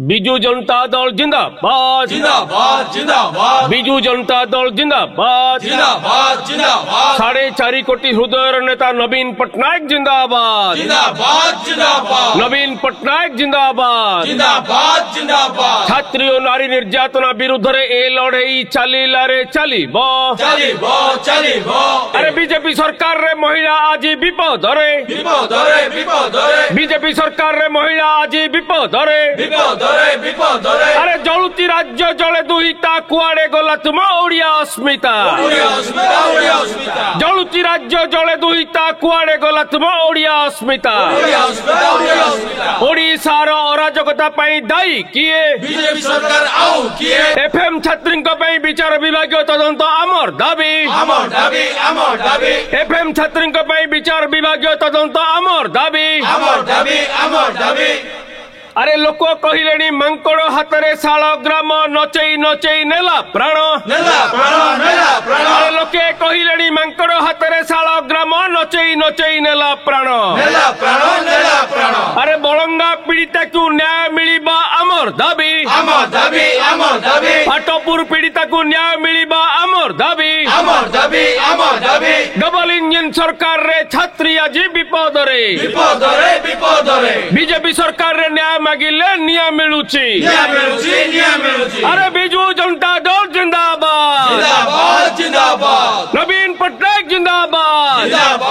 बिजू जनता दल जिंदाबाद जिंदाबाद जिंदाबाद बिजू जनता दल जिंदाबाद जिंदाबाद जिंदाबाद 4.5 कोटी हृदय नेता नवीन पट्टनायक जिंदाबाद जिंदाबाद जिंदाबाद नवीन पट्टनायक जिंदाबाद जिंदाबाद जिंदाबाद छात्री और नारी निर्यातना विरुद्ध रे ए लड़ई चलिलारे चलिबो चलिबो चलिबो अरे बीजेपी सरकार रे महिला आज विपदरे विपदरे विपदरे बीजेपी सरकार रे महिला आज विपदरे विपदरे विपदरे अरे जलुती राज्य जले दुहिता कुआड़े गला तुम ओडिया अस्मिता ओडिया अस्मिता ओडिया अस्मिता जलुती राज्य जले दुहिता कुआड़े गला तुम ओडिया अस्मिता ओडिया अस्मिता ओडिया अस्मिता ओडिशार अराजकता पई दायी किए बीजेपी सरकार आउ किए एफएम छात्री विचार विभाग तदंत आमर दाबी आमर दाबी आमर दाबी एफएम छात्री विचार विभाग तदंत आमर दाबी आमर दाबी आमर दाबी अरे लोक कहले मांकड़ हाथ शाल ग्राम नचई नचई नेला प्राण नेला प्राण नेला प्राण अरे लोके कहले मांकड़ हाथ शाल ग्राम नचई नचई नेला प्राण नेला प्राण नेला प्राण अरे बलंगा पीड़िता को न्याय मिलिबा आमर दाबी आमर दाबी आमर दाबी फाटपुर पीड़िता को न्याय मिलिबा आमर दाबी आमर दाबी आमर दाबी डबल इंजिन सरकार रे छात्री आज विपदरे विपदरे विपदरे बीजेपी सरकार रे न्याय मागिले निया मिलुची निया मिलुची अरे बिजू जनता दल जिंदाबाद जिंदाबाद जिंदाबाद नवीन पट्टनायक जिंदाबाद जिंदाबाद